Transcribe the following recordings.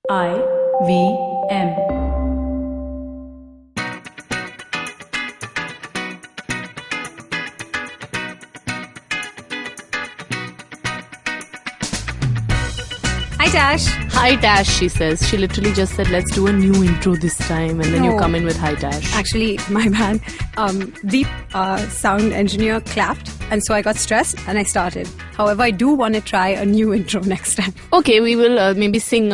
IVM. Hi, Tash. Hi, Tash, she says. She literally just said, let's do a new intro this time. And then you come in with hi, Tash. Actually, my bad. The sound engineer clapped, and so I got stressed and I started. However, I do want to try a new intro next time. Okay, we will maybe sing.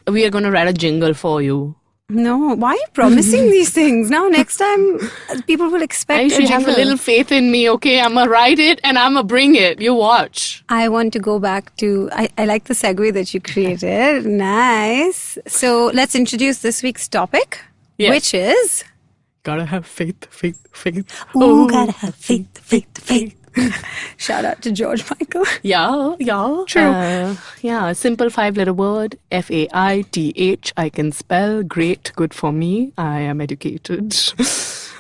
We are going to write a jingle for you. No, why are you promising these things? Now, next time, people will expect I a should have a jingle. little faith in me, okay? I'm going to write it and I'm going to bring it. You watch. I want to go back to... I like the segue that you created. Nice. So, let's introduce this week's topic, which is... Gotta have faith. Ooh, gotta have faith. Shout out to George Michael. Yeah. True. A simple 5-letter word. FAITH. I can spell. Great. Good for me. I am educated.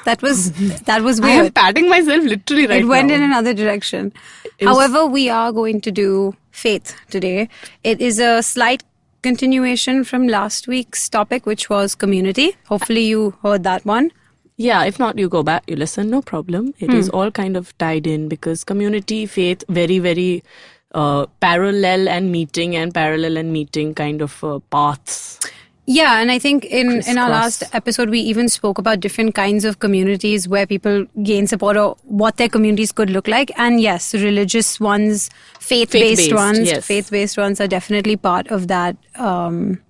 That was weird. I am patting myself literally right now. It went in another direction. However, we are going to do faith today. It is a slight continuation from last week's topic, which was community. Hopefully you heard that one. Yeah, if not, you go back, you listen, no problem. It is all kind of tied in because community, faith, very, very parallel and meeting kind of paths. Yeah, and I think in our Crisscross. last episode, we even spoke about different kinds of communities where people gain support or what their communities could look like. And yes, religious ones, faith-based ones, yes. faith-based ones are definitely part of that realm.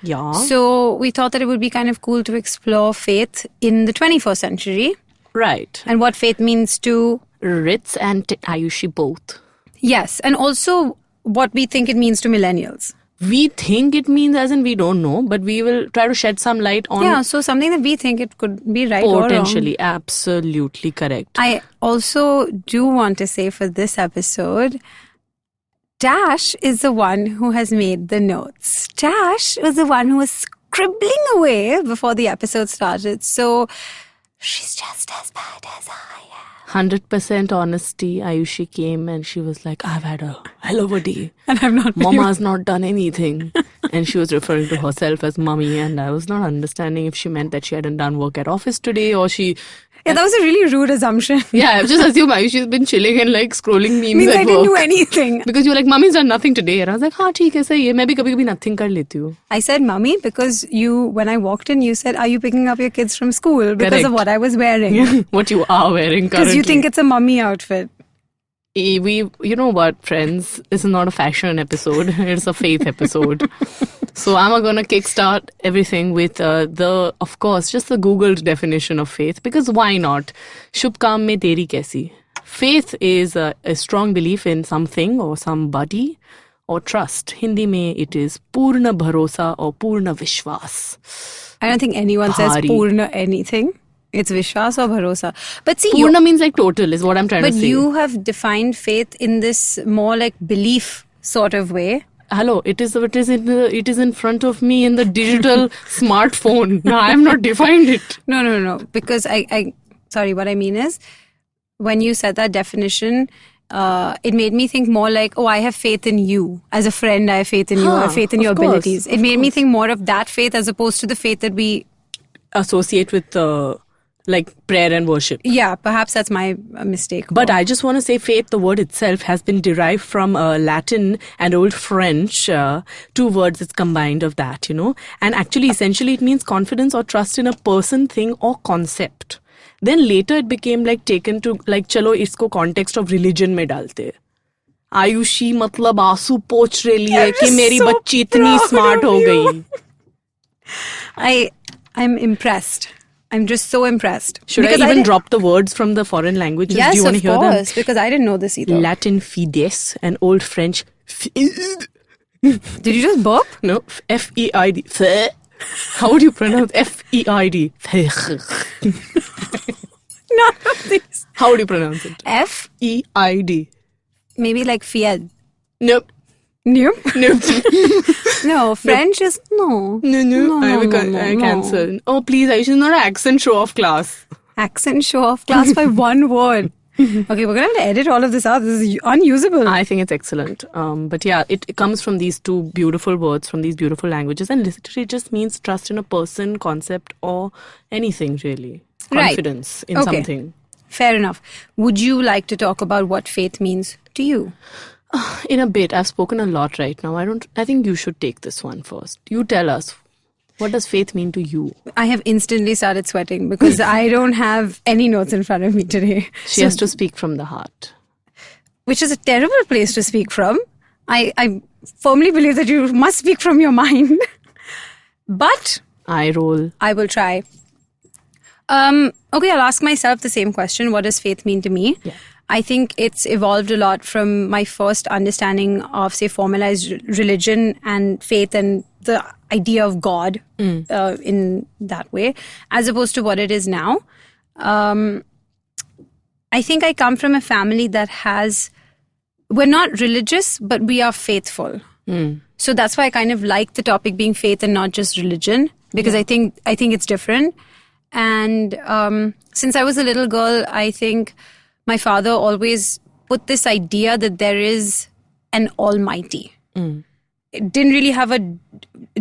Yeah. So we thought that it would be kind of cool to explore faith in the 21st century Right. and what faith means to... Ritz and Ayushi both. Yes, and also what we think it means to millennials. We think it means as in we don't know, but we will try to shed some light on Yeah, so something that we think it could be right or wrong. potentially. Absolutely correct. I also do want to say for this episode, Dash is the one who has made the notes. Dash was the one who was scribbling away before the episode started. So she's just as bad as I am. 100% honesty. Ayushi came and she was like, I've had a hell of a day. And I'm not... Mama's not done anything. And she was referring to herself as mummy, and I was not understanding if she meant that she hadn't done work at office today or she... Yeah, that was a really rude assumption. Yeah, I've just assumed Ayushi's been chilling and like scrolling memes Means at I didn't work. do anything. Because you were like, mummy's done nothing today. And I was like, हाँ ठीक है सही है. मैं भी कभी-कभी nothing कर लेती हूँ. I said mummy because when I walked in, you said, are you picking up your kids from school? Because Correct. of what I was wearing. What you are wearing currently. Because you think it's a mummy outfit. You know what, friends? This is not a fashion episode. It's a faith episode. So I'm going to kickstart everything with of course, just the Googled definition of faith. Because why not? Shubh kaam mein teri kaisi? Faith is a strong belief in something or somebody or trust. Hindi mein it is purna bharosa or purna vishwas. I don't think anyone says Bhari. Purna anything. It's Vishwas or Bharosa. But see, Purna means like total is what I'm trying to say. you have defined faith in this more like belief sort of way. Hello, it is in front of me in the digital smartphone. No, I have not defined it. No. Because sorry, what I mean is, when you said that definition, it made me think more like, I have faith in you. As a friend, I have faith in you. I have faith in your abilities. It made me think more of that faith as opposed to the faith that we associate with like prayer and worship. Yeah, perhaps that's my mistake. But I just want to say faith, the word itself has been derived from Latin and Old French. 2 words it's combined of that, And actually, essentially, it means confidence or trust in a person, thing or concept. Then later it became like taken to like, chalo isko context of religion mein dalte. Ayushi matlab आंसू पोंछ रही है कि मेरी बच्ची इतनी smart हो गई. I'm impressed. I'm just so impressed. Should I even drop the words from the foreign languages? Yes, Do you want to hear them? of course, because I didn't know this either. Latin fides and Old French Did you just burp? No, F-E-I-D. How would you pronounce F-E-I-D? None of these. How would you pronounce it? F-E-I-D. Maybe like fied. Nope. Nope. Nope. No, French is no. No. I cancel. Oh, please, I should not accent show off class. Accent show off class by one word. Okay, we're going to have to edit all of this out. This is unusable. I think it's excellent. But yeah, it comes from these two beautiful words, from these beautiful languages, and literally just means trust in a person, concept, or anything really. Confidence in something. Fair enough. Would you like to talk about what faith means to you? In a bit. I've spoken a lot right now. I think you should take this one first. You tell us. What does faith mean to you? I have instantly started sweating because I don't have any notes in front of me today. She has to speak from the heart. Which is a terrible place to speak from. I firmly believe that you must speak from your mind. But I will try. Okay, I'll ask myself the same question. What does faith mean to me? Yeah. I think it's evolved a lot from my first understanding of, say, formalized religion and faith and the idea of God in that way, as opposed to what it is now. I think I come from a family that we're not religious, but we are faithful. So that's why I kind of like the topic being faith and not just religion, because I think it's different. And since I was a little girl, I think my father always put this idea that there is an almighty. It didn't really have a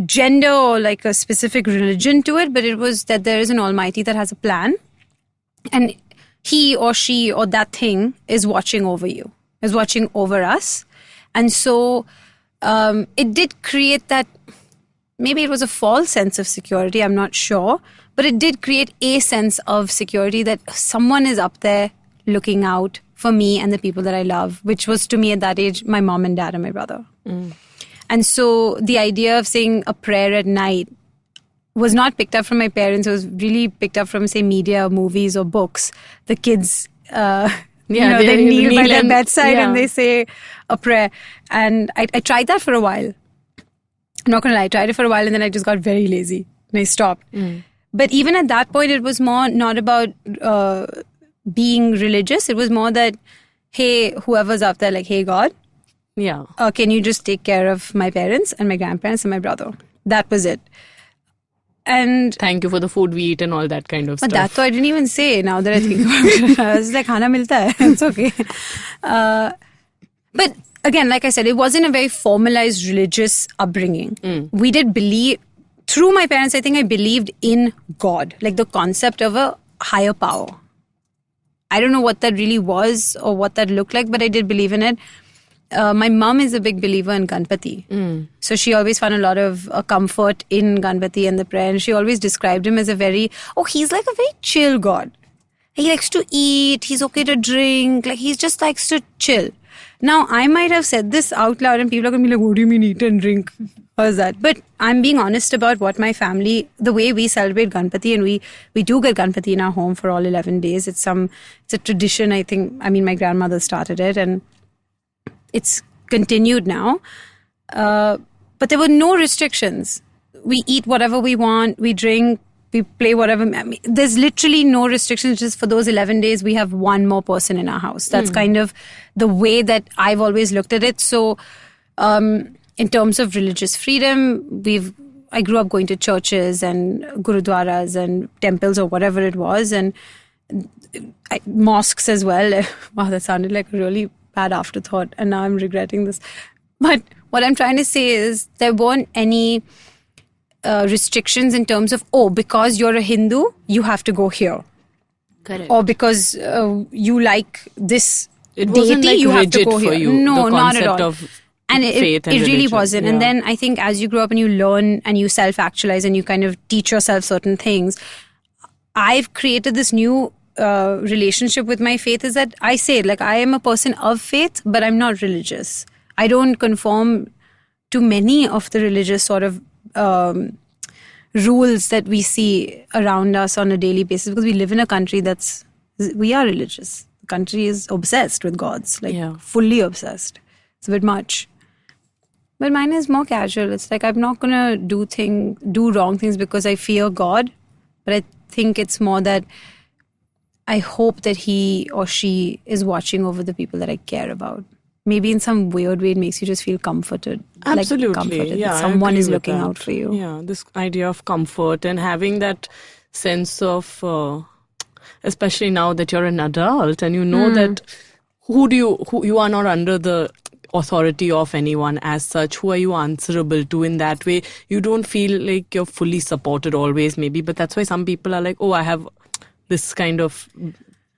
gender or like a specific religion to it, but it was that there is an almighty that has a plan. And he or she or that thing is watching over you, is watching over us. And so it did create that, maybe it was a false sense of security, I'm not sure. But it did create a sense of security that someone is up there looking out for me and the people that I love, which was to me at that age, my mom and dad and my brother. And so the idea of saying a prayer at night was not picked up from my parents. It was really picked up from, say, media, movies or books. The kids, they kneel by their bedside and they say a prayer. And I tried that for a while. I'm not going to lie. I tried it for a while and then I just got very lazy and I stopped. But even at that point, it was more not about being religious. It was more that, hey, whoever's out there, like, hey, God, can you just take care of my parents and my grandparents and my brother? That was it. And thank you for the food we eat and all that kind of stuff. But that though I didn't even say now that I think about it. I was like, khana milta hai. It's okay. But again, like I said, it wasn't a very formalized religious upbringing. We did believe, through my parents, I think I believed in God, like the concept of a higher power. I don't know what that really was or what that looked like, but I did believe in it. My mom is a big believer in Ganpati. So she always found a lot of comfort in Ganpati and the prayer. And she always described him as he's like a very chill God. He likes to eat, he's okay to drink, like he just likes to chill. Now, I might have said this out loud and people are going to be like, what do you mean eat and drink? How's that? But I'm being honest about what my family, the way we celebrate Ganpati, and we do get Ganpati in our home for all 11 days. It's a tradition, I think. I mean, my grandmother started it and it's continued now. But there were no restrictions. We eat whatever we want, we drink, we play whatever. I mean, there's literally no restrictions. Just for those 11 days, we have one more person in our house. That's kind of the way that I've always looked at it. So, in terms of religious freedom, I grew up going to churches and gurudwaras and temples or whatever it was, and mosques as well. Wow, that sounded like a really bad afterthought, and now I'm regretting this. But what I'm trying to say is there weren't any restrictions in terms of, because you're a Hindu, you have to go here. Correct. Or because you like this it deity, like you have to go for here. You, no, the not at all. Of and faith and it really religion. wasn't. Yeah. And then I think as you grow up and you learn and you self-actualize and you kind of teach yourself certain things, I've created this new relationship with my faith, is that I say, like, I am a person of faith, but I'm not religious. I don't conform to many of the religious sort of rules that we see around us on a daily basis, because we live in a country we are religious. The country is obsessed with gods, fully obsessed. It's a bit much. But mine is more casual. It's like I'm not going to do wrong things because I fear God. But I think it's more that I hope that he or she is watching over the people that I care about. Maybe in some weird way, it makes you just feel comforted. Absolutely. Like comforted, yeah, that someone is looking that. out for you. Yeah, this idea of comfort and having that sense of especially now that you're an adult and you know that who you are not under the authority of anyone as such. Who are you answerable to? In that way, you don't feel like you're fully supported always, maybe. But that's why some people are like, oh, I have this kind of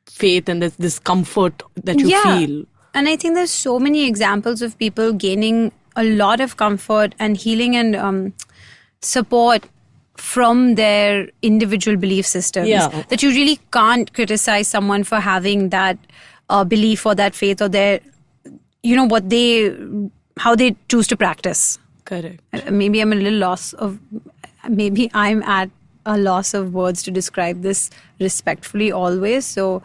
faith and this comfort that you feel. And I think there's so many examples of people gaining a lot of comfort and healing and support from their individual belief systems. That you really can't criticize someone for having that belief or that faith or their, how they choose to practice. Correct. Maybe I'm at a loss of words to describe this respectfully always. So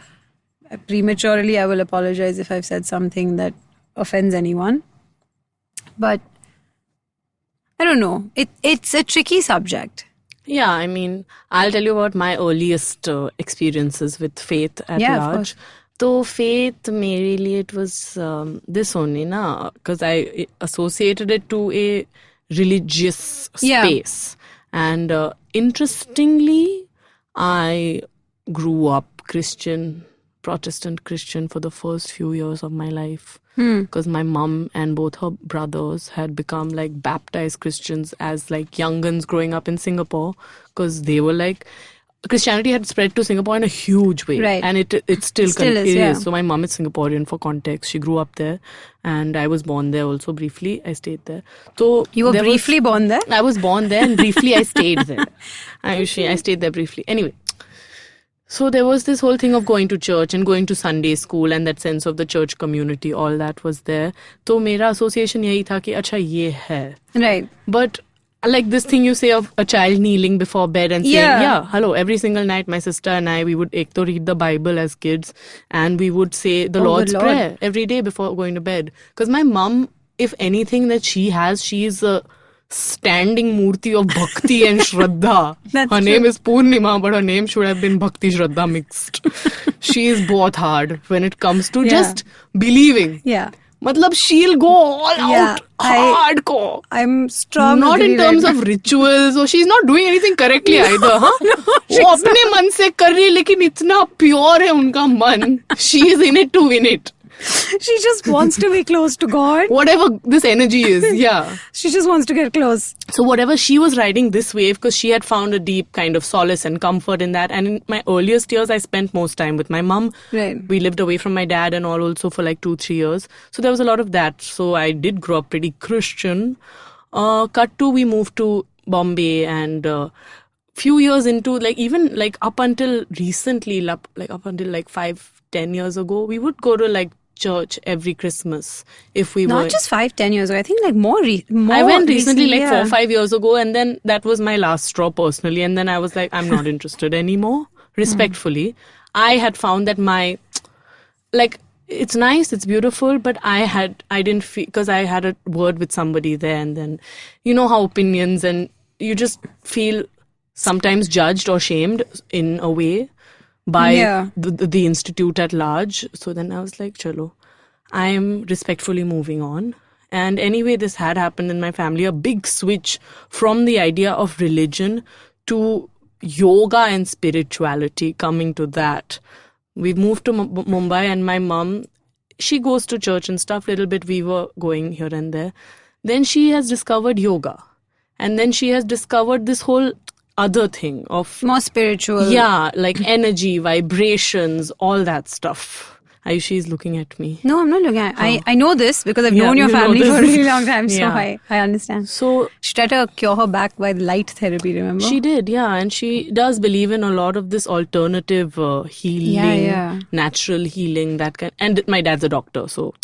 prematurely, I will apologize if I've said something that offends anyone. But I don't know. It's a tricky subject. Yeah, I mean, I'll tell you about my earliest experiences with faith at large. So faith, mainly it was this only, because I associated it to a religious space. And interestingly, I grew up Protestant Christian for the first few years of my life. Because my mom and both her brothers had become like baptized Christians as like young'uns growing up in Singapore. Because they were like, Christianity had spread to Singapore in a huge way. Right. And it still is. So my mom is Singaporean for context. She grew up there. And I was born there also briefly. I stayed there. So you were briefly born there? I was born there and briefly I stayed there. I stayed there briefly. Anyway. So there was this whole thing of going to church and going to Sunday school and that sense of the church community. All that was there. So mera association yahi tha ki acha ye hai. Right. But like this thing you say of a child kneeling before bed and saying, hello, every single night my sister and I, we would read the Bible as kids and we would say the Lord's Prayer every day before going to bed. Because my mom, if anything that she is a standing murti of bhakti and shraddha. Her name is Purnima, but her name should have been Bhakti Shraddha mixed. She is both hard when it comes to just believing. Yeah. Matlab, she'll go all out hardcore. I'm strong. Not in terms of rituals, or she's not doing anything correctly either. वो अपने मन से कर रही है, लेकिन इतना pure है उनका मन. She is in it to win it. She just wants to be close to God. Whatever this energy is, She just wants to get close. So whatever, she was riding this wave because she had found a deep kind of solace and comfort in that. And in my earliest years, I spent most time with my mum. Right. We lived away from my dad and all also for like 2-3 years. So there was a lot of that. So I did grow up pretty Christian. Cut to, we moved to Bombay and... few years into, even up until recently, up until 5-10 years ago, we would go to church every Christmas if we Not just 5-10 years ago, I think more I went recently 4-5 years ago, and then that was my last straw personally, and then I was like, I'm not interested anymore. Respectfully, I had found that my it's nice, it's beautiful, but I didn't feel, because I had a word with somebody there, and then you know how opinions, and you just feel sometimes judged or shamed in a way by the institute at large. So then I was like, chalo, I am respectfully moving on. And anyway, this had happened in my family, a big switch from the idea of religion to yoga and spirituality, coming to that. We moved to Mumbai, and my mom, she goes to church and stuff, little bit we were going here and there. Then she has discovered yoga. And then she has discovered this whole other thing of more spiritual. Yeah, like energy, vibrations, all that stuff. Ayushi is looking at me. No, I'm not looking at I know this because I've known your family for a really long time. So I understand. So she tried to cure her back by light therapy, remember? She did, yeah. And she does believe in a lot of this alternative healing, natural healing, that kind. And my dad's a doctor, so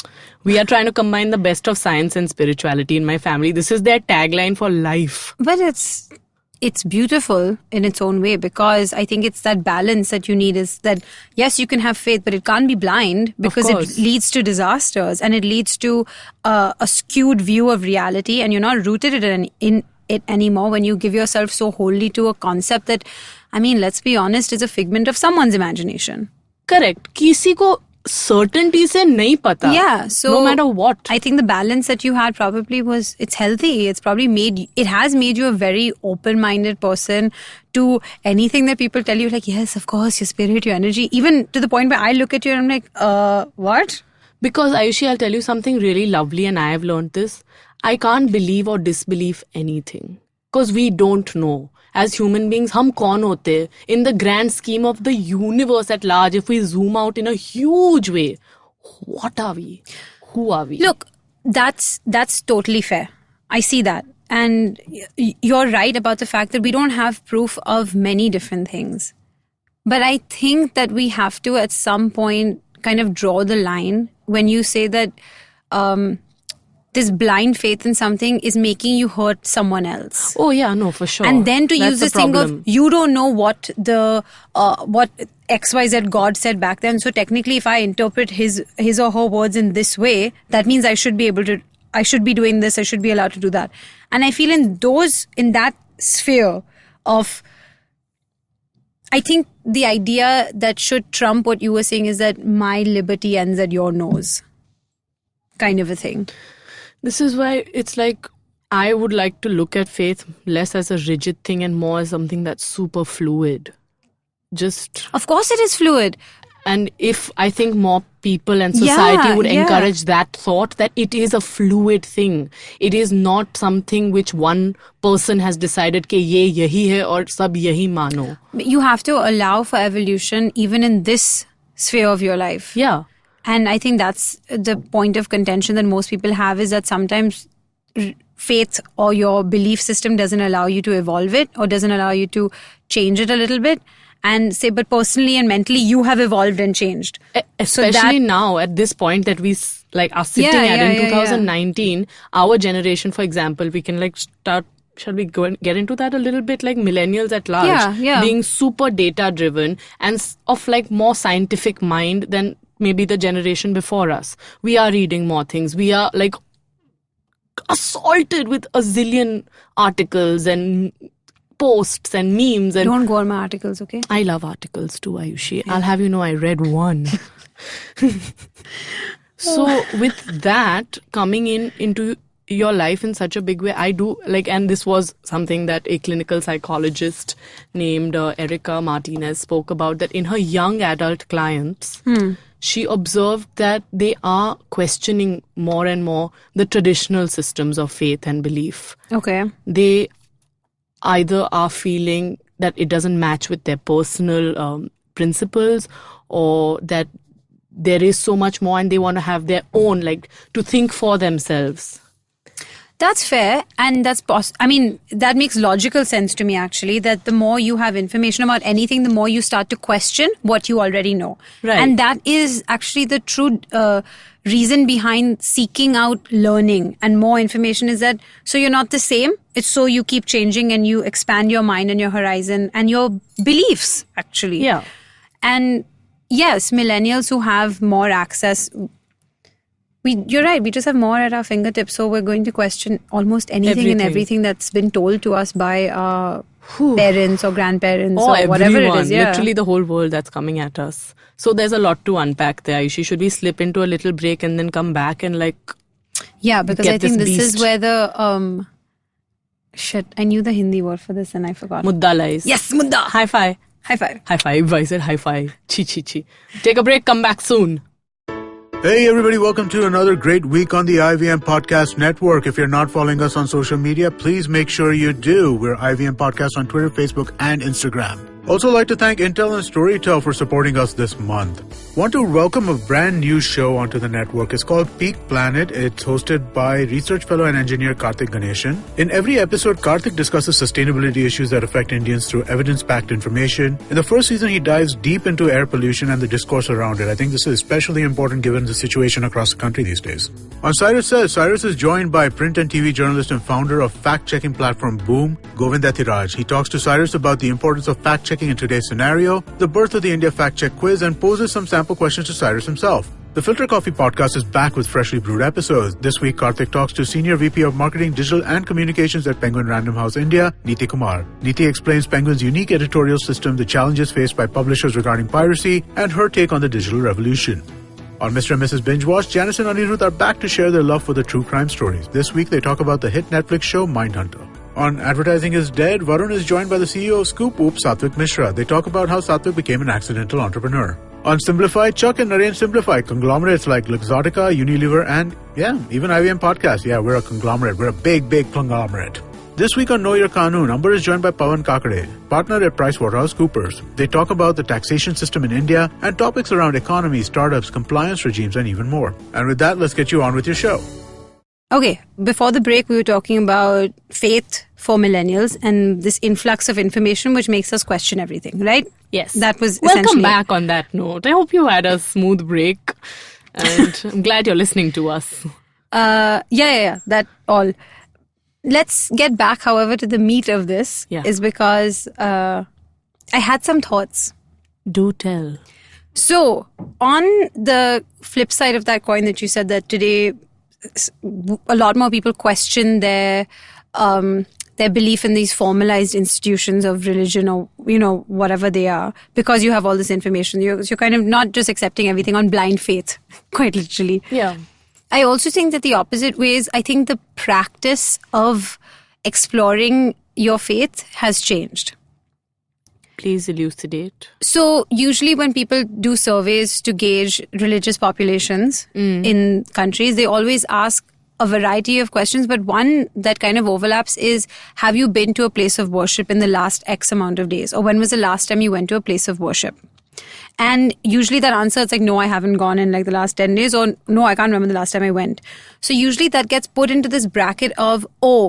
we are trying to combine the best of science and spirituality in my family. This is their tagline for life. But it's beautiful in its own way, because I think it's that balance that you need, is that yes, you can have faith, but it can't be blind, because it leads to disasters and it leads to a skewed view of reality, and you're not rooted in it anymore when you give yourself so wholly to a concept that, I mean, let's be honest, is a figment of someone's imagination. Correct. किसी को certainty से नहीं पता. Yeah, so no matter what. I think the balance that you had probably was, it's healthy. It's probably it has made you a very open-minded person to anything that people tell you, like, yes, of course, your spirit, your energy, even to the point where I look at you and I'm like, what? Because Ayushi, I'll tell you something really lovely, and I have learned this. I can't believe or disbelieve anything. Because we don't know. As human beings, हम कौन होते? In the grand scheme of the universe at large, if we zoom out in a huge way, what are we? Who are we? Look, that's totally fair. I see that. And you're right about the fact that we don't have proof of many different things. But I think that we have to, at some point, kind of draw the line when you say that this blind faith in something is making you hurt someone else. Oh yeah, no, for sure. And then to That's use this the thing problem. of, you don't know what what XYZ God said back then. So technically, if I interpret his or her words in this way, that means I should be doing this, I should be allowed to do that. And I feel in that sphere of, I think the idea that should trump what you were saying is that my liberty ends at your nose, kind of a thing. This is why it's like, I would like to look at faith less as a rigid thing and more as something that's super fluid. Of course it is fluid. And if I think more people and society would encourage that thought, that it is a fluid thing. It is not something which one person has decided कि ये यही है और सब यही मानो. You have to allow for evolution even in this sphere of your life. Yeah. And I think that's the point of contention that most people have, is that sometimes faith or your belief system doesn't allow you to evolve it or doesn't allow you to change it a little bit. And say, but personally and mentally, you have evolved and changed. Especially now, at this point that we are sitting in 2019, our generation, for example, we can start. Shall we go and get into that a little bit? Like millennials at large, being super data driven and of more scientific mind than maybe the generation before us. We are reading more things. We are assaulted with a zillion articles and posts and memes. And don't go on my articles, okay? I love articles too, Ayushi. Yeah. I'll have you know I read one. So with that coming into your life in such a big way, I do and this was something that a clinical psychologist named Erica Martinez spoke about, that in her young adult clients, she observed that they are questioning more and more the traditional systems of faith and belief. Okay. They either are feeling that it doesn't match with their personal principles, or that there is so much more and they want to have their own, to think for themselves. That's fair, and that's that makes logical sense to me, actually, that the more you have information about anything, the more you start to question what you already know. Right. And that is actually the true reason behind seeking out learning and more information, is that so you're not the same. It's so you keep changing and you expand your mind and your horizon and your beliefs, actually. Yeah. And yes, millennials who have more access, you're right, we just have more at our fingertips, so we're going to question almost anything and everything that's been told to us by our parents or grandparents or whatever it is. Yeah. Literally the whole world that's coming at us. So there's a lot to unpack there, Ayushi. Should we slip into a little break and then come back and yeah, because I think this is where the shit, I knew the Hindi word for this and I forgot. Mudda lies. Yes, mudda. High five. High five. High five. I said high five. Chi chi chi. Take a break, come back soon. Hey everybody, welcome to another great week on the IVM Podcast Network. If you're not following us on social media, please make sure you do. We're IVM Podcast on Twitter, Facebook, and Instagram. Also like to thank Intel and Storytel for supporting us this month. Want to welcome a brand new show onto the network. It's called Peak Planet. It's hosted by research fellow and engineer Karthik Ganeshan. In every episode, Karthik discusses sustainability issues that affect Indians through evidence-backed information. In the first season, he dives deep into air pollution and the discourse around it. I think this is especially important given the situation across the country these days. On Cyrus Says, Cyrus is joined by print and TV journalist and founder of fact-checking platform Boom, Govind Athiraj. He talks to Cyrus about the importance of fact-checking in today's scenario, the birth of the India Fact Check quiz, and poses some sample questions to Cyrus himself. The Filter Coffee podcast is back with freshly brewed episodes. This week, Karthik talks to Senior VP of Marketing, Digital and Communications at Penguin Random House India, Neeti Kumar. Neeti explains Penguin's unique editorial system, the challenges faced by publishers regarding piracy, and her take on the digital revolution. On Mr. and Mrs. Binge Watch, Janice and Anirudh are back to share their love for the true crime stories. This week, they talk about the hit Netflix show Mindhunter. On Advertising is Dead, Varun is joined by the CEO of Scoop Oop, Satvik Mishra. They talk about how Satvik became an accidental entrepreneur. On Simplify, Chuck and Naren simplify conglomerates like Luxottica, Unilever, and even IVM Podcast. Yeah, we're a conglomerate. We're a big, big conglomerate. This week on Know Your Kanun, Amber is joined by Pawan Kakade, partner at PricewaterhouseCoopers. They talk about the taxation system in India and topics around economy, startups, compliance regimes, and even more. And with that, let's get you on with your show. Okay, before the break, we were talking about faith for millennials and this influx of information which makes us question everything, right? Yes. That was Welcome back on that note. I hope you had a smooth break and I'm glad you're listening to us. That all. Let's get back, however, to the meat of this is because I had some thoughts. Do tell. So, on the flip side of that coin that you said that today a lot more people question their belief in these formalized institutions of religion or, whatever they are, because you have all this information. You're kind of not just accepting everything on blind faith, quite literally. Yeah. I also think that the opposite way is, I think the practice of exploring your faith has changed. Please elucidate. So usually when people do surveys to gauge religious populations in countries, they always ask a variety of questions, but one that kind of overlaps is, have you been to a place of worship in the last X amount of days? Or when was the last time you went to a place of worship? And usually that answer is like, no, I haven't gone in like the last 10 days, or no, I can't remember the last time I went. So usually that gets put into this bracket of,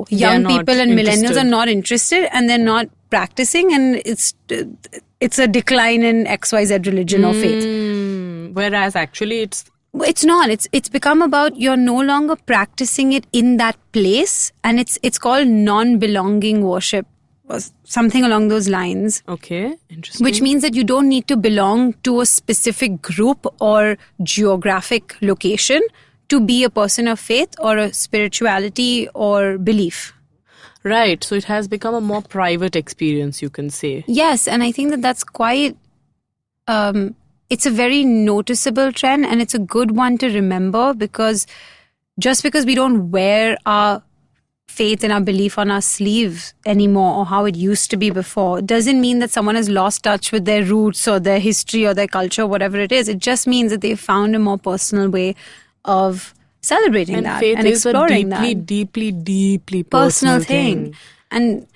young people and millennials are not interested and they're not practicing, and it's a decline in XYZ religion or faith. Whereas actually it's not. It's become about you're no longer practicing it in that place, and it's called non-belonging worship or something along those lines. Okay, interesting. Which means that you don't need to belong to a specific group or geographic location to be a person of faith or a spirituality or belief. Right. So it has become a more private experience, you can say. Yes. And I think that that's quite, it's a very noticeable trend, and it's a good one to remember, because just because we don't wear our faith and our belief on our sleeves anymore, or how it used to be before, doesn't mean that someone has lost touch with their roots or their history or their culture, whatever it is. It just means that they've found a more personal way of celebrating that and exploring that. And faith is a deeply personal thing. And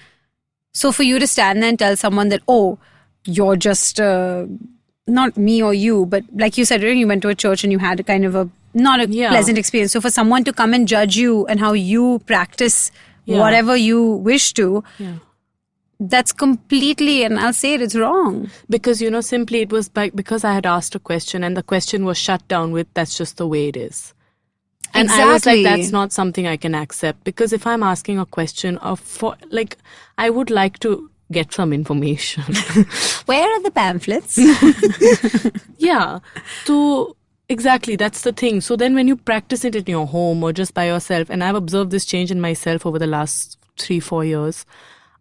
so for you to stand there and tell someone that, you're just not me or you, but like you said, you went to a church and you had a kind of not a pleasant experience. So for someone to come and judge you and how you practice whatever you wish to, that's completely, and I'll say it's wrong. Because, simply it was because I had asked a question and the question was shut down with, that's just the way it is. And I was like, that's not something I can accept, because if I'm asking a question I would like to get some information. Where are the pamphlets? Exactly, that's the thing. So then when you practice it in your home or just by yourself, and I've observed this change in myself over the last 3-4 years,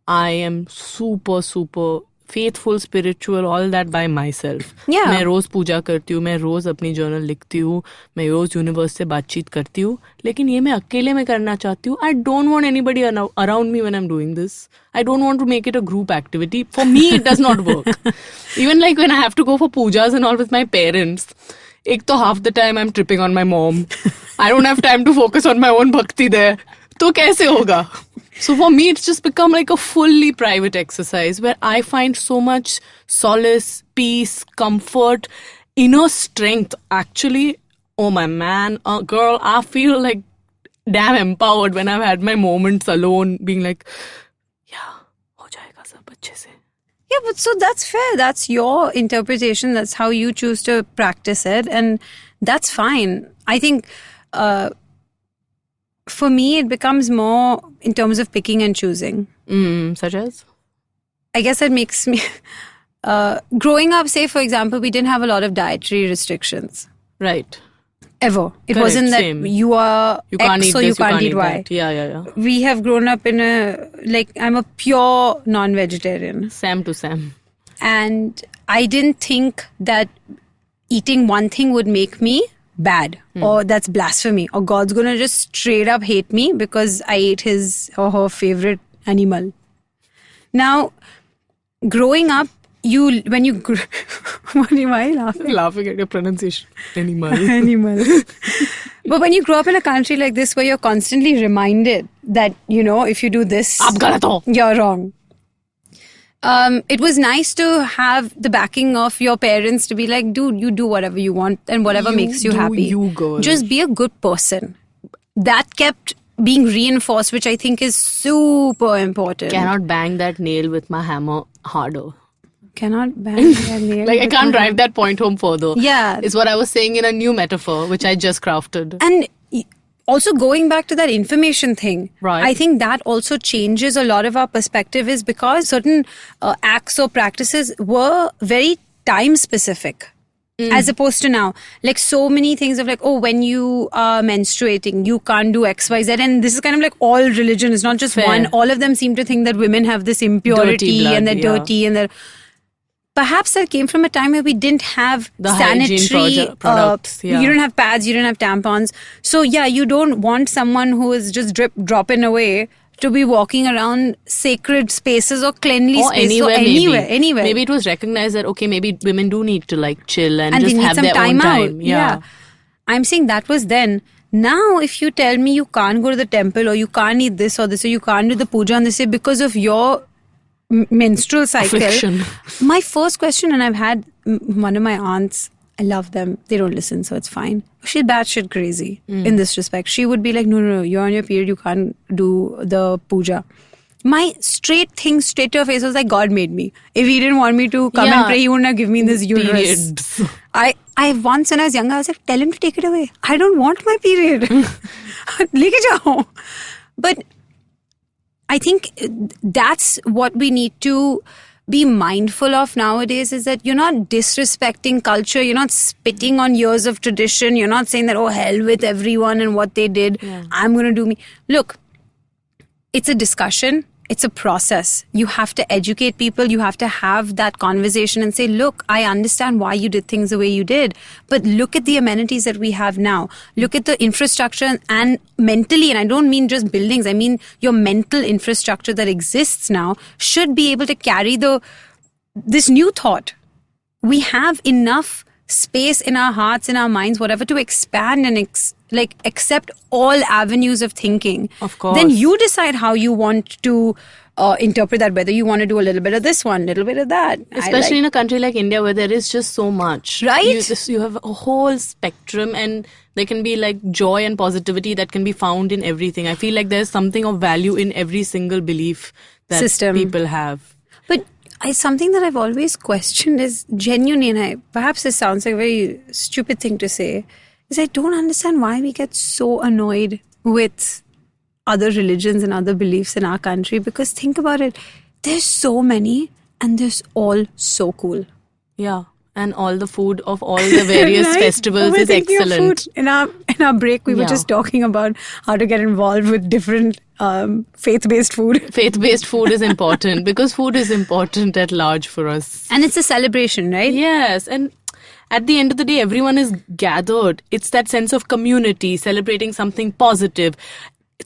I am super, super faithful, spiritual, all that by myself. मैं रोज पूजा करती हूँ, मैं रोज अपनी journal लिखती हूँ, मैं रोज universe से बातचीत करती हूँ, लेकिन ये मैं अकेले में करना चाहती हूँ. I don't want anybody around me when I'm doing this. I don't want to make it a group activity. For me, it does not work. Even like when I have to go for pujas and all with my parents, एक तो half the time I'm tripping on my mom. I don't have time to focus on my own bhakti there. तो कैसे होगा? So for me, it's just become like a fully private exercise where I find so much solace, peace, comfort, inner strength. Actually, oh my man, girl, I feel like damn empowered when I've had my moments alone, being like, ho jayega sab अच्छे से. Yeah, but so that's fair. That's your interpretation. That's how you choose to practice it. And that's fine. I think for me, it becomes more in terms of picking and choosing. Such as? I guess that makes me... growing up, say, for example, we didn't have a lot of dietary restrictions. Right. Ever. It Correct, wasn't that same. you are you can't X eat or this, you can't eat Y. That. Yeah. We have grown up in I'm a pure non-vegetarian. Sam to Sam. And I didn't think that eating one thing would make me bad or that's blasphemy or God's going to just straight up hate me because I ate his or her favorite animal. Now, growing up, why are you laughing? Laughing at your pronunciation. Animal. Animal. But when you grow up in a country like this where you're constantly reminded that, if you do this, Aap galat ho. You're wrong. It was nice to have the backing of your parents to be like, dude, you do whatever you want and whatever makes you happy. You, girl. Just be a good person. That kept being reinforced, which I think is super important. Cannot bang that nail with my hammer harder. Cannot bang that nail. Like, I can't drive that point home further. Yeah. It's what I was saying in a new metaphor, which I just crafted. And also going back to that information thing, right. I think that also changes a lot of our perspective is because certain acts or practices were very time specific. As opposed to now, like so many things of like, oh, when you are menstruating, you can't do X, Y, Z. And this is kind of like all religion. It's not just one. All of them seem to think that women have this impurity blood, and they're dirty and they're... Perhaps that came from a time where we didn't have the sanitary products. You didn't have pads, you didn't have tampons. So yeah, you don't want someone who is just dropping away to be walking around sacred spaces or cleanly spaces or anywhere. Maybe it was recognized that, okay, maybe women do need to like chill and just they need have some their time own out. time. Yeah. I'm saying that was then. Now, if you tell me you can't go to the temple or you can't eat this or this or you can't do the puja on this day because of your menstrual cycle. Affliction. My first question, and I've had one of my aunts, I love them. They don't listen, so it's fine. She's batshit crazy in this respect. She would be like, no, you're on your period. You can't do the puja. My straight to her face was like, God made me. If he didn't want me to come and pray, he wouldn't have given me this uterus. Periods. I once when I was younger, I was like, tell him to take it away. I don't want my period. Leke jao. But I think that's what we need to be mindful of nowadays is that you're not disrespecting culture. You're not spitting on years of tradition. You're not saying that, oh, hell with everyone and what they did. Yeah. I'm going to do me. Look, it's a discussion. It's a process. You have to educate people. You have to have that conversation and say, look, I understand why you did things the way you did, but look at the amenities that we have now. Look at the infrastructure and mentally, and I don't mean just buildings, I mean your mental infrastructure that exists now should be able to carry this new thought. We have enough space in our hearts, in our minds, whatever, to expand and accept all avenues of thinking. Of course. Then you decide how you want to interpret that, whether you want to do a little bit of this one, a little bit of that. Especially in a country like India where there is just so much. Right? You have a whole spectrum and there can be like joy and positivity that can be found in everything. I feel like there's something of value in every single belief that people have. But something that I've always questioned is genuinely, and perhaps this sounds like a very stupid thing to say, is I don't understand why we get so annoyed with other religions and other beliefs in our country. Because think about it, there's so many and they're all so cool. Yeah. And all the food of all the various right? festivals is excellent. In our break, we were just talking about how to get involved with different faith-based food. Faith-based food is important because food is important at large for us. And it's a celebration, right? Yes. And at the end of the day, everyone is gathered. It's that sense of community, celebrating something positive,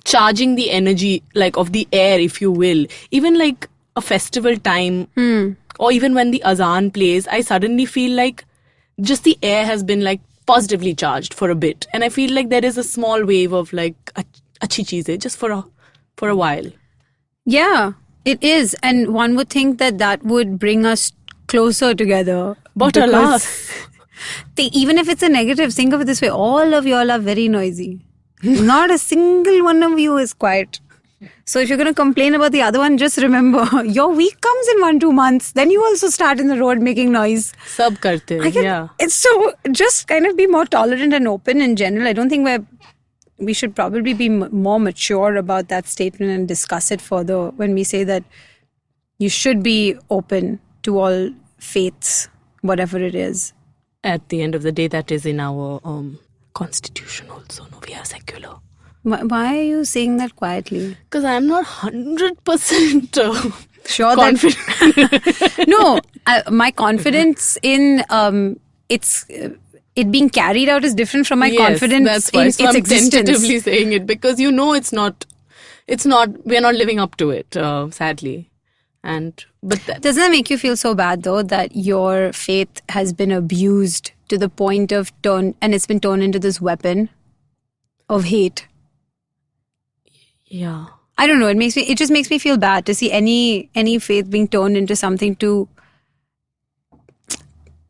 charging the energy like of the air, if you will. Even like a festival time or even when the azan plays, I suddenly feel like just the air has been like positively charged for a bit. And I feel like there is a small wave of like achhi cheeze just for a while. Yeah, it is. And one would think that would bring us closer together. But alas. Even if it's a negative, think of it this way. All of y'all are very noisy. Not a single one of you is quiet. So if you're going to complain about the other one, just remember, your week comes in 1-2 months. Then you also start in the road making noise. Sab karte, yeah. It's so, just kind of be more tolerant and open in general. I don't think we should probably be more mature about that statement and discuss it further when we say that you should be open to all faiths, whatever it is. At the end of the day, that is in our constitution also. No, we are secular. Why are you saying that quietly? Because I'm not 100% sure confident. No, my confidence in its it being carried out is different from my Yes, confidence that's why. in So its I'm existence. tentatively saying it because you know we're not living up to it, sadly. Doesn't that make you feel so bad though that your faith has been abused to the point of and it's been turned into this weapon of hate? Yeah. I don't know. It just makes me feel bad to see any faith being turned into something to.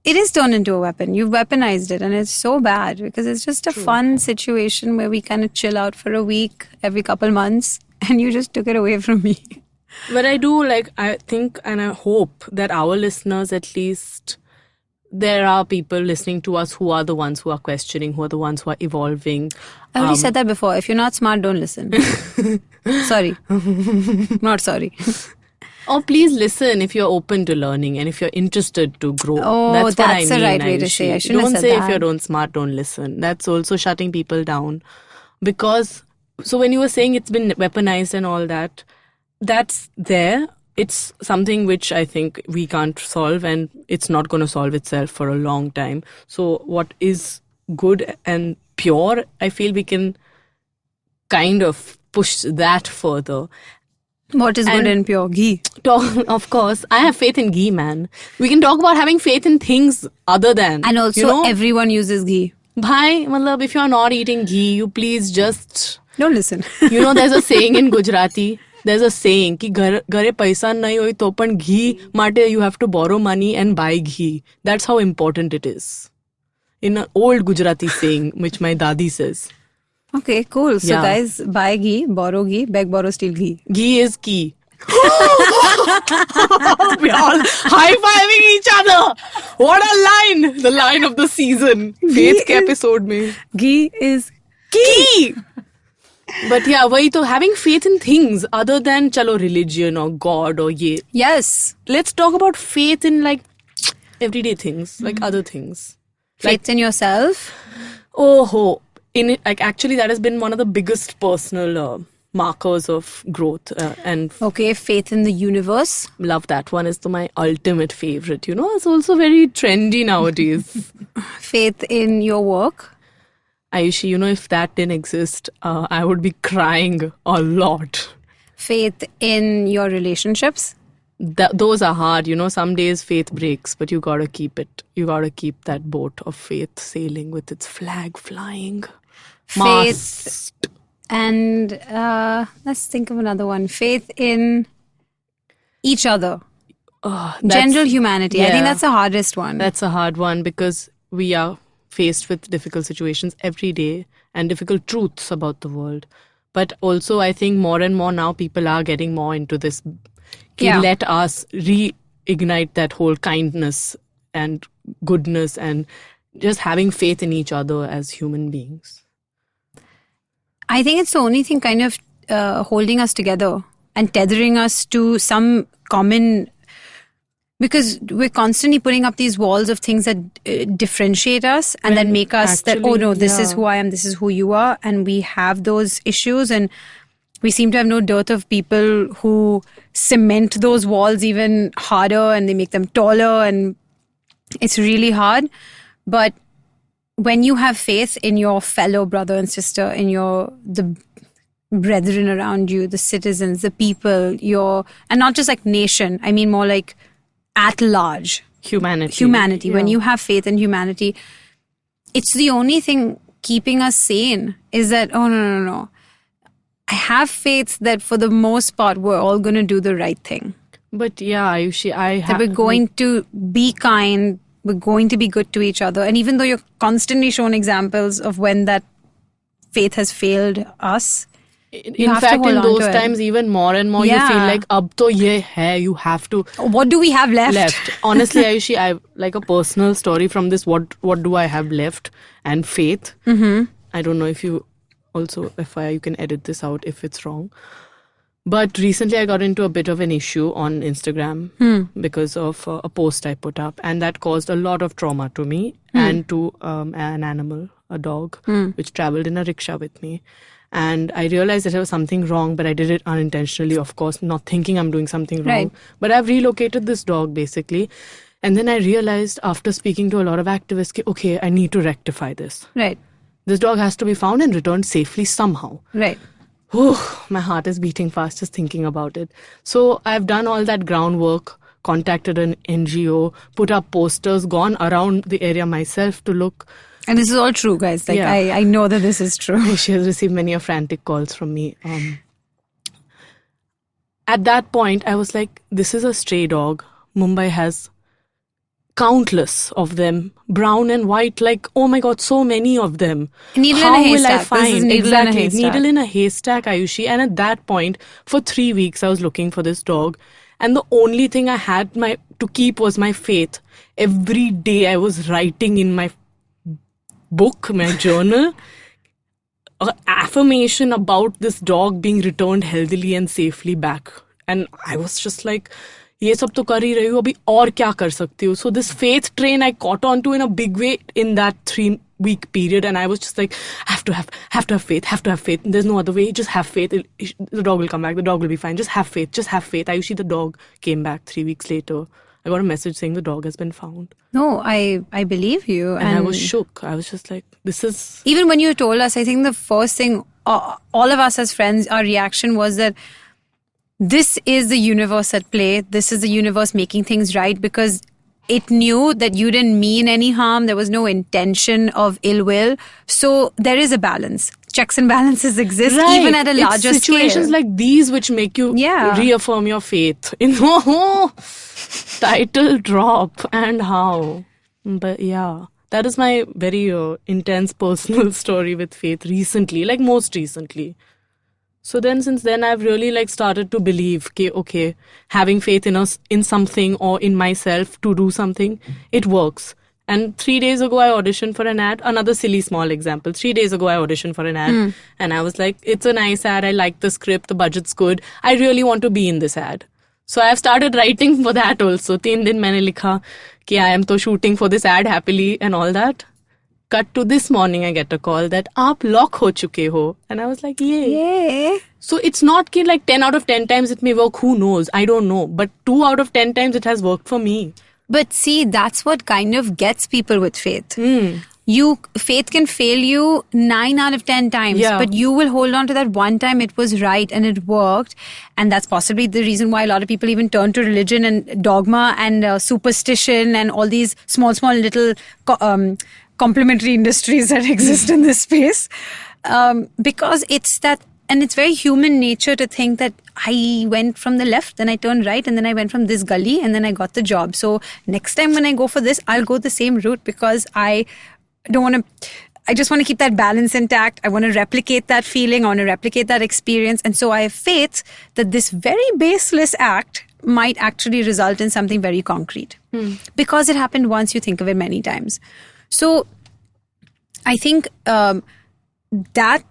It is turned into a weapon. You've weaponized it, and it's so bad because it's just a fun situation where we kind of chill out for a week every couple months, and you just took it away from me. But I do I think and I hope that our listeners, at least, there are people listening to us who are the ones who are questioning, who are the ones who are evolving. I already said that before. If you're not smart, don't listen. Sorry. Not sorry. Or please listen if you're open to learning and if you're interested to grow. Oh, that's what I mean. the right way to say. I shouldn't don't have said say that. if you're don't smart, don't listen. That's also shutting people down. Because, so when you were saying it's been weaponized and all that, that's there. It's something which I think we can't solve, and it's not going to solve itself for a long time. So what is good and pure, I feel we can kind of push that further. What is good and pure? Ghee. Of course, I have faith in ghee, man. We can talk about having faith in things other than. And also, everyone uses ghee. Bhai, matlab, if you're not eating ghee, you please just... Don't listen. There's a saying in Gujarati. There's a saying कि घरे पैसा नहीं होई तो पण घी माटे you have to borrow money and buy ghee. That's how important it is. In an old Gujarati saying, which my dadi says. Okay, cool. So guys, buy ghee, borrow ghee, beg, borrow, steal ghee. Ghee is key. We all high-fiving each other. What a line! The line of the season. Faith ke episode mein. Ghee is key. But yeah, having faith in things other than chalo religion or God or ye. Yes. Let's talk about faith in everyday things, other things. Faith in yourself. Actually that has been one of the biggest personal markers of growth and okay, faith in the universe. Love that one. Is my ultimate favorite. It's also very trendy nowadays. Faith in your work. Ayushi, if that didn't exist, I would be crying a lot. Faith in your relationships. Those are hard. Some days faith breaks, but you gotta keep it. You gotta keep that boat of faith sailing with its flag flying. Faith. And let's think of another one. Faith in each other. General humanity. Yeah. I think that's the hardest one. That's a hard one because we are faced with difficult situations every day and difficult truths about the world. But also I think more and more now people are getting more into this. Let us reignite that whole kindness and goodness and just having faith in each other as human beings. I think it's the only thing kind of holding us together and tethering us to some common... Because we're constantly putting up these walls of things that differentiate us and that make us this is who I am, this is who you are. And we have those issues and we seem to have no dearth of people who cement those walls even harder and they make them taller and it's really hard. But when you have faith in your fellow brother and sister, in the brethren around you, the citizens, the people, and not just nation, I mean more at large. Humanity. Yeah. When you have faith in humanity, it's the only thing keeping us sane is that, no. I have faith that for the most part, we're all going to do the right thing. But yeah, Ayushi, that we're going to be kind, we're going to be good to each other. And even though you're constantly shown examples of when that faith has failed us, in fact, in those times, even more and more, you feel like, ab to ye hai, you have to. What do we have left? Honestly, Ayushi, I like a personal story from this. What do I have left? And faith. Mm-hmm. I don't know if you also, FYI, you can edit this out if it's wrong. But recently I got into a bit of an issue on Instagram because of a post I put up. And that caused a lot of trauma to me and to an animal, a dog, which traveled in a rickshaw with me. And I realized that there was something wrong, but I did it unintentionally, of course, not thinking I'm doing something wrong. Right. But I've relocated this dog, basically. And then I realized after speaking to a lot of activists, okay, I need to rectify this. Right. This dog has to be found and returned safely somehow. Right. My heart is beating fast just thinking about it. So I've done all that groundwork, contacted an NGO, put up posters, gone around the area myself to look. And this is all true, guys. Like, Yeah. I know that this is true. She has received many frantic calls from me. At that point, I was like, this is a stray dog. Mumbai has countless of them, brown and white, like, oh my God, so many of them. Needle How in a will I haystack. This find? is needle in a Exactly, haystack. needle in a haystack, Ayushi. And at that point, for 3 weeks, I was looking for this dog. And the only thing I had to keep was my faith. Every day I was writing in my book, my journal, an affirmation about this dog being returned healthily and safely back. And I was just like, ये सब तो कर ही रही हूँ, अभी और क्या कर सकती हूँ? So this faith train I caught onto in a big way in that 3-week period, and I was just like, have to have faith. There's no other way. Just have faith. The dog will come back. The dog will be fine. Just have faith. Ayushi, the dog came back 3 weeks later. I got a message saying the dog has been found. No, I believe you. And I was shook. I was just like, this is... Even when you told us, I think the first thing, all of us as friends, our reaction was that this is the universe at play. This is the universe making things right, because it knew that you didn't mean any harm. There was no intention of ill will. So there is a balance. Checks and balances exist even at a larger it's situations scale. like these which make you reaffirm your faith. Title drop and how. But yeah, that is my very intense personal story with faith recently, like most recently. So then, since then, I've really started to believe, okay, having faith in something or in myself to do something, it works. And 3 days ago, I auditioned for an ad. Another silly small example. 3 days ago, I auditioned for an ad. And I was like, it's a nice ad. I like the script. The budget's good. I really want to be in this ad. So I've started writing for that also. 3 din maine likha ki I am to shooting for this ad happily and all that. Cut to this morning, I get a call that aap lock ho chuke ho. And I was like, yay. So it's not ki 10 out of 10 times it may work. Who knows? I don't know. But 2 out of 10 times it has worked for me. But see, that's what kind of gets people with faith. Faith can fail you 9 out of 10 times, but you will hold on to that one time it was right and it worked. And that's possibly the reason why a lot of people even turn to religion and dogma and superstition and all these small little complementary industries that exist in this space. Because it's that, and it's very human nature to think that I went from the left, then I turned right, and then I went from this gully, and then I got the job. So next time when I go for this, I'll go the same route because I just want to keep that balance intact. I want to replicate that feeling. I want to replicate that experience. And so I have faith that this very baseless act might actually result in something very concrete. Because it happened once, you think of it many times. So I think that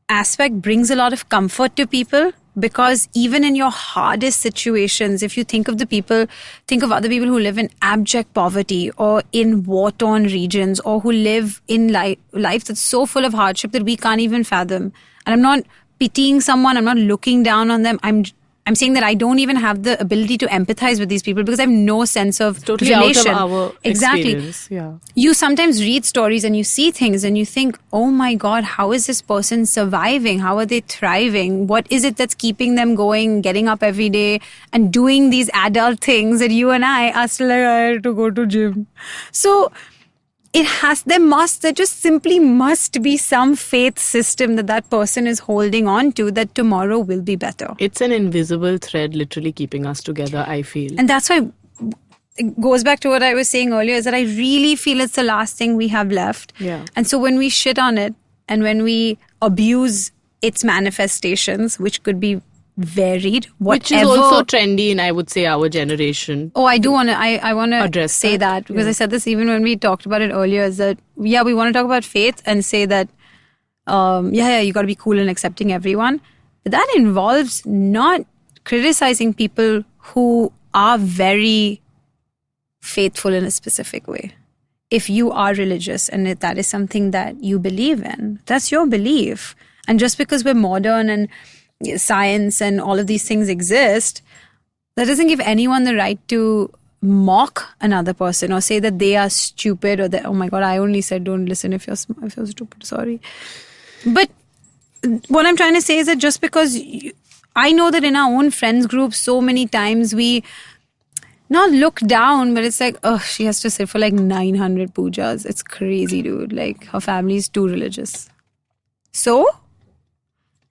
aspect brings a lot of comfort to people, because even in your hardest situations, if you think of other people who live in abject poverty or in war-torn regions or who live in life that's so full of hardship that we can't even fathom. And I'm not pitying someone, I'm not looking down on them. I'm saying that I don't even have the ability to empathize with these people because I have no sense of totally relation. Out of our experience. Yeah. You sometimes read stories and you see things and you think, oh my God, how is this person surviving? How are they thriving? What is it that's keeping them going, getting up every day and doing these adult things that you and I are still like, I have to go to gym. So there just simply must be some faith system that person is holding on to that tomorrow will be better. It's an invisible thread literally keeping us together, I feel. And that's why it goes back to what I was saying earlier, is that I really feel it's the last thing we have left. Yeah. And so when we shit on it and when we abuse its manifestations, which could be varied, which is also trendy in, I would say, our generation. Oh, I do want to. I want to say that because I said this even when we talked about it earlier. Is that we want to talk about faith and say that you got to be cool and accepting everyone. But that involves not criticizing people who are very faithful in a specific way. If you are religious and if that is something that you believe in, that's your belief. And just because we're modern and science and all of these things exist, that doesn't give anyone the right to mock another person or say that they are stupid or that, oh my God, I only said don't listen if you're stupid, sorry. But what I'm trying to say is that just because I know that in our own friends group, so many times we not look down, but it's like, oh, she has to sit for like 900 pujas. It's crazy, dude. Like, her family is too religious. So,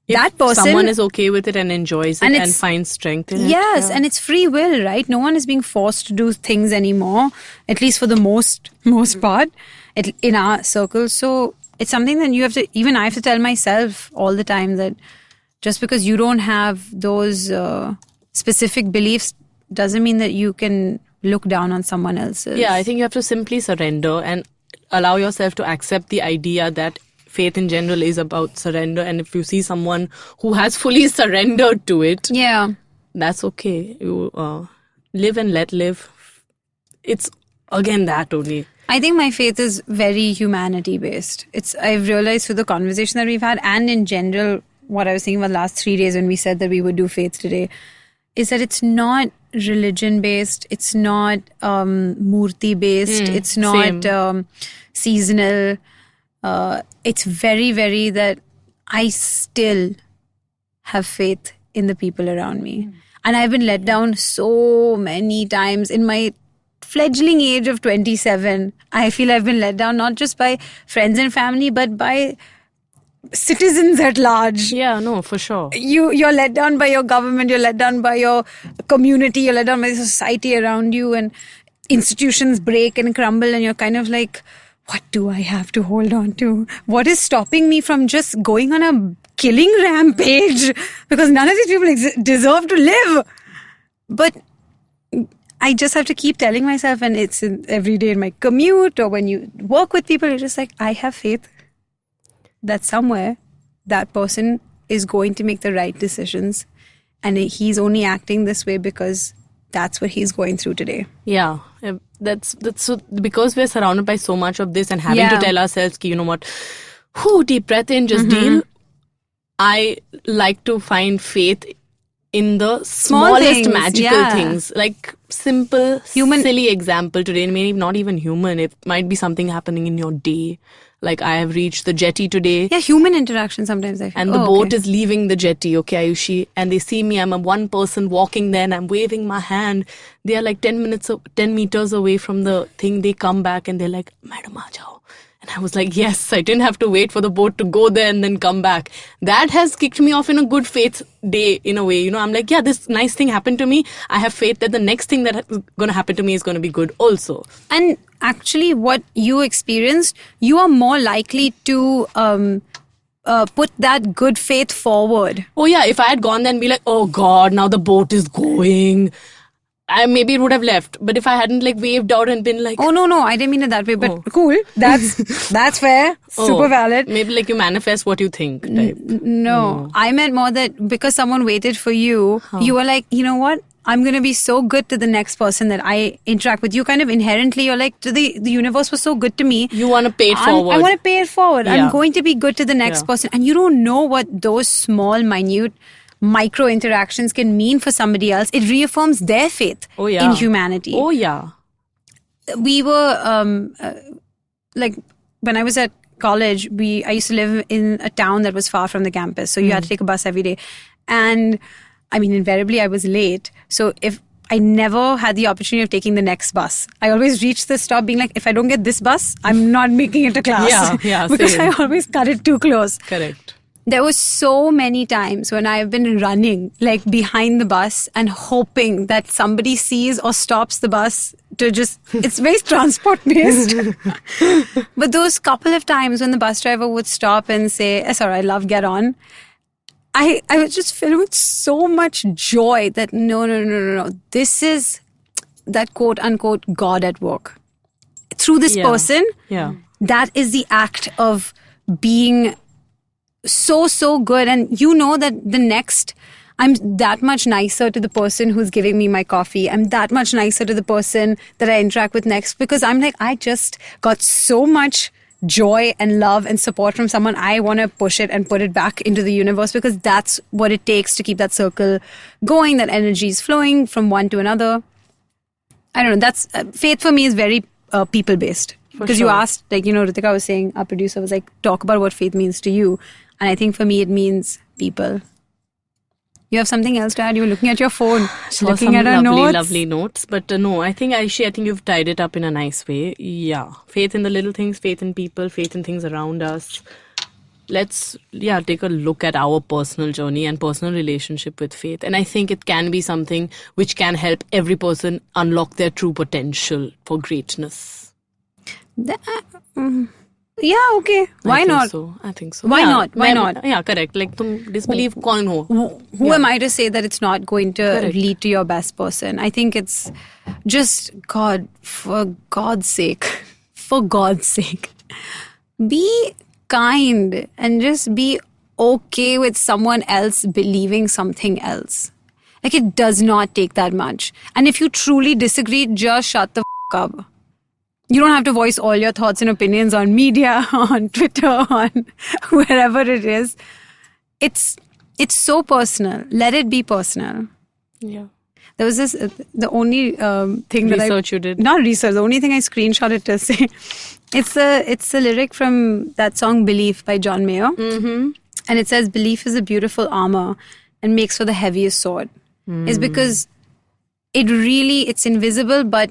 if that person... someone is okay with it and enjoys it and finds strength in it. Yes, and it's free will, right? No one is being forced to do things anymore, at least for the most part, in our circles. So, it's something that you have to... Even I have to tell myself all the time that just because you don't have those specific beliefs doesn't mean that you can look down on someone else's. Yeah, I think you have to simply surrender and allow yourself to accept the idea that faith in general is about surrender. And if you see someone who has fully surrendered to it, that's okay. You live and let live. It's again that only. I think my faith is very humanity based. I've realized through the conversation that we've had and in general, what I was thinking about the last 3 days when we said that we would do faith today, is that it's not religion based, it's not murti based, it's not seasonal. It's very, very that I still have faith in the people around me. And I've been let down so many times in my fledgling age of 27. I feel I've been let down not just by friends and family, but by citizens at large. Yeah, no, for sure. You're let down by your government, you're let down by your community, you're let down by the society around you, and institutions break and crumble, and you're kind of like, what do I have to hold on to? What is stopping me from just going on a killing rampage? Because none of these people deserve to live. But I just have to keep telling myself, and it's every day in my commute or when you work with people, you're just like, I have faith that somewhere that person is going to make the right decisions, and he's only acting this way because that's what he's going through today. Yeah, that's so, because we're surrounded by so much of this and having to tell ourselves, you know what, deep breath in, just deal. I like to find faith in the smallest magical things, like simple, silly example today, maybe not even human. It might be something happening in your day. Like, I have reached the jetty today. Yeah, human interaction sometimes I feel. And the boat is leaving the jetty, okay, Ayushi. And they see me, I'm a one person walking there and I'm waving my hand. They are like 10 meters away from the thing. They come back and they're like, Madam, aa jao. And I was like, yes, I didn't have to wait for the boat to go there and then come back. That has kicked me off in a good faith day, in a way. You know, I'm like, yeah, this nice thing happened to me. I have faith that the next thing that's going to happen to me is going to be good also. And actually, what you experienced, you are more likely to put that good faith forward. Oh, yeah. If I had gone there and be like, oh, God, now the boat is going, maybe it would have left. But if I hadn't like waved out and been like, oh no, I didn't mean it that way, but cool, that's fair, super valid. Maybe like you manifest what you think type. No, I meant more that because someone waited for you, you were like, you know what, I'm going to be so good to the next person that I interact with. You kind of inherently, you're like, the universe was so good to me. You want to pay it forward. I want to pay it forward. Yeah. I'm going to be good to the next person. And you don't know what those small, minute micro interactions can mean for somebody else. It reaffirms their faith in humanity. Oh, yeah. We were, like, when I was at college, I used to live in a town that was far from the campus. So you had to take a bus every day. And, I mean, invariably, I was late. So if I never had the opportunity of taking the next bus. I always reached the stop being like, if I don't get this bus, I'm not making it to class. Yeah, because same. I always cut it too close. Correct. There were so many times when I've been running like behind the bus and hoping that somebody sees or stops the bus to just, it's very transport based. But those couple of times when the bus driver would stop and say, yes, all right, love, get on. I was just filled with so much joy that no. This is that quote unquote God at work. Through this person, that is the act of being so good. And you know that the next, I'm that much nicer to the person who's giving me my coffee. I'm that much nicer to the person that I interact with next, because I'm like, I just got so much joy and love and support from someone. I want to push it and put it back into the universe, because that's what it takes to keep that circle going, that energy is flowing from one to another. I don't know. That's faith for me is very people-based. Because you asked, like, Ritika was saying, our producer was like, talk about what faith means to you. And I think for me, it means people. You have something else to add? You were looking at your phone, looking at our notes. Lovely notes. But no, I think you've tied it up in a nice way. Yeah. Faith in the little things, faith in people, faith in things around us. Let's take a look at our personal journey and personal relationship with faith. And I think it can be something which can help every person unlock their true potential for greatness. Yeah, okay. Why not? I think so. Why not? Why not? Yeah, correct. Like, tum disbelieve kaun ho? Who am I to say that it's not going to lead to your best person? I think it's just, God, for God's sake, be kind and just be okay with someone else believing something else. Like, it does not take that much. And if you truly disagree, just shut the up. You don't have to voice all your thoughts and opinions on media, on Twitter, on wherever it is. It's so personal. Let it be personal. Yeah. There was the only thing research you did. Not research. The only thing I screenshotted to say, it's a lyric from that song "Belief" by John Mayer, and it says, "Belief is a beautiful armor and makes for the heaviest sword." It's because it's invisible, but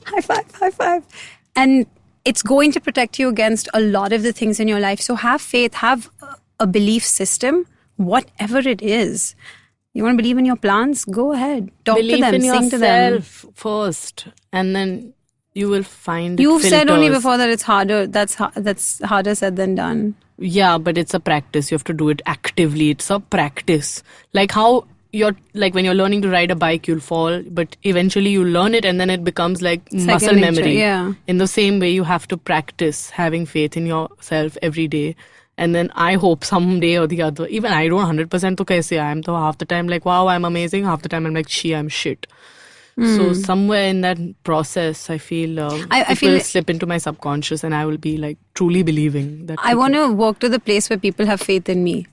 high five. And it's going to protect you against a lot of the things in your life. So have faith, have a belief system, whatever it is. You want to believe in your plans? Go ahead. Talk to them, sing to them. Believe in yourself first, and then you will find You've said only before that it's harder. That's harder said than done. Yeah, but it's a practice. You have to do it actively. It's a practice. Like how when you're learning to ride a bike, you'll fall, but eventually you learn it and then it becomes like muscle memory. Yeah. In the same way, you have to practice having faith in yourself every day. And then I hope someday or the other, even I don't 100% to kaise I am, so half the time like, wow, I'm amazing. Half the time I'm like, I'm shit. So somewhere in that process, I feel it will slip into my subconscious and I will be like truly believing that. I want to walk to the place where people have faith in me.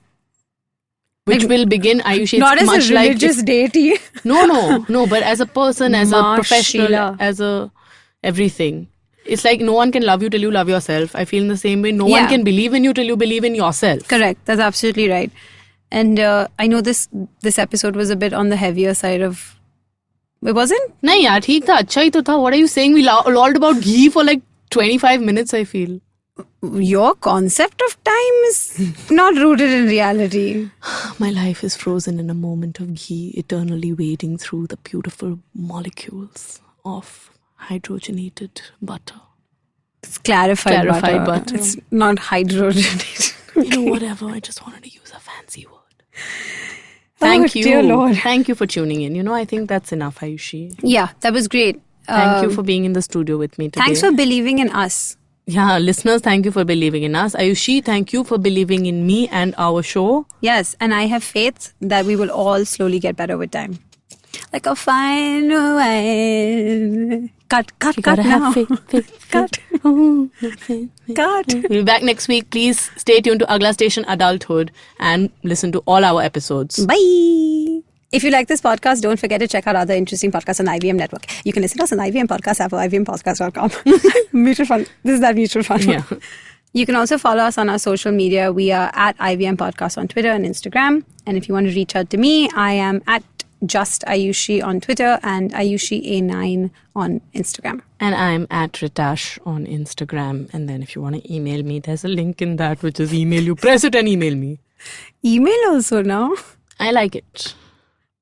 Which will begin, Ayushi, not as much a religious deity. No, but as a person, as a professional, as a everything. It's like no one can love you till you love yourself. I feel in the same way, no one can believe in you till you believe in yourself. Correct, that's absolutely right. And I know this episode was a bit on the heavier side of... It wasn't? Nahi yaar, theek tha, achha hi to tha. What are you saying? We lolled about ghee for like 25 minutes, I feel. Your concept of time is not rooted in reality. My life is frozen in a moment of ghee, eternally wading through the beautiful molecules of hydrogenated butter. It's clarified butter. It's not hydrogenated. Okay. Whatever. I just wanted to use a fancy word. Thank you. Dear Lord. Thank you for tuning in. I think that's enough, Ayushi. Yeah, that was great. Thank you for being in the studio with me today. Thanks for believing in us. Yeah, listeners, thank you for believing in us. Ayushi, thank you for believing in me and our show. Yes, and I have faith that we will all slowly get better with time. Like a fine wine. Cut now. Cut. We'll be back next week. Please stay tuned to Agla Station Adulthood and listen to all our episodes. Bye. If you like this podcast, don't forget to check out other interesting podcasts on the IVM network. You can listen to us on the IVM Podcast app or ivmpodcast.com. Mutual fund. This is that mutual fund. Yeah. You can also follow us on our social media. We are at IVM Podcast on Twitter and Instagram. And if you want to reach out to me, I am at Just Ayushi on Twitter and AyushiA9 on Instagram. And I'm at Rytasha on Instagram. And then if you want to email me, there's a link in that, which is email. You press it and email me. Email also now? I like it.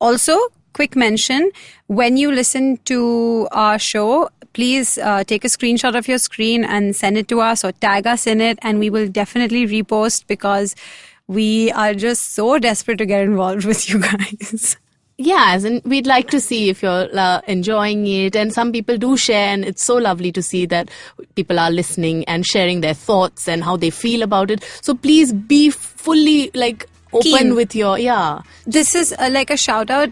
Also, quick mention, when you listen to our show, please take a screenshot of your screen and send it to us or tag us in it, and we will definitely repost because we are just so desperate to get involved with you guys. Yeah, and we'd like to see if you're enjoying it, and some people do share, and it's so lovely to see that people are listening and sharing their thoughts and how they feel about it. So please be fully open Keen. With your, This is like a shout out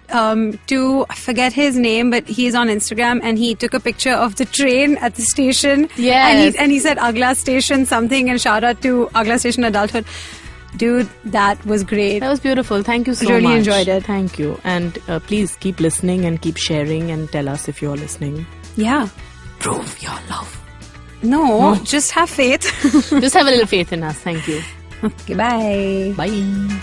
to, I forget his name, but he's on Instagram and he took a picture of the train at the station. Yes. And he said Agla Station something, and shout out to Agla Station Adulthood. Dude, that was great. That was beautiful. Thank you so much. Really enjoyed it. Thank you. And please keep listening and keep sharing and tell us if you're listening. Yeah. Prove your love. No, just have faith. Just have a little faith in us. Thank you. Okay, bye. Bye.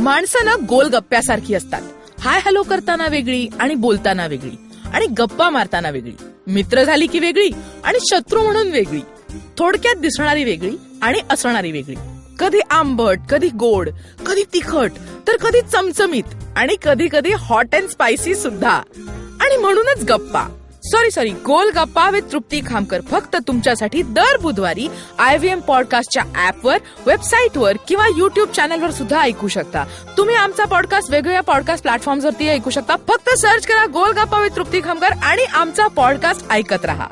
माणसं ना गोलगप्प्यासारखी असतात. Hi hello करताना वेगळी आणि बोलताना वेगळी आणि गप्पा मारताना वेगळी, मित्र झाली की वेगळी आणि शत्रू म्हणून वेगळी, थोडक्यात दिसणारी वेगळी आणि असणारी वेगळी, कधी आंबट, कधी गोड, कधी तिखट, तर कधी चमचमीत आणि कधी कधी हॉट अँड स्पायसी सुद्धा. आणि म्हणूनच गप्पा गोल गप्पा विथ तृप्ती खामकर फक्त तुमच्यासाठी दर बुधवारी IVM पॉडकास्टच्या ऍपवर, वेबसाईटवर किंवा युट्यूब चॅनलवर सुद्धा ऐकू शकता. तुम्ही आमचा पॉडकास्ट वेगवेगळ्या पॉडकास्ट प्लॅटफॉर्मवरती ऐकू शकता. फक्त सर्च करा गोल गप्पा विथ तृप्ती खामकर आणि आमचा पॉडकास्ट ऐकत राहा.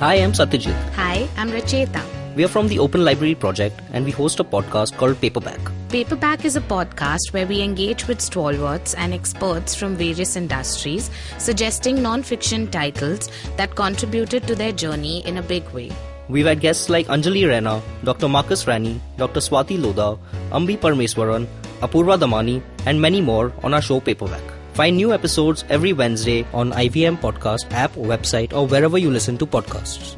Hi, I'm Satyajit. Hi, I'm Racheta. We are from the Open Library Project and we host a podcast called Paperback. Paperback is a podcast where we engage with stalwarts and experts from various industries, suggesting non-fiction titles that contributed to their journey in a big way. We've had guests like Anjali Raina, Dr. Marcus Rani, Dr. Swati Lodha, Ambi Parmeswaran, Apurva Damani, and many more on our show Paperback. Find new episodes every Wednesday on IVM Podcast app, website, or wherever you listen to podcasts.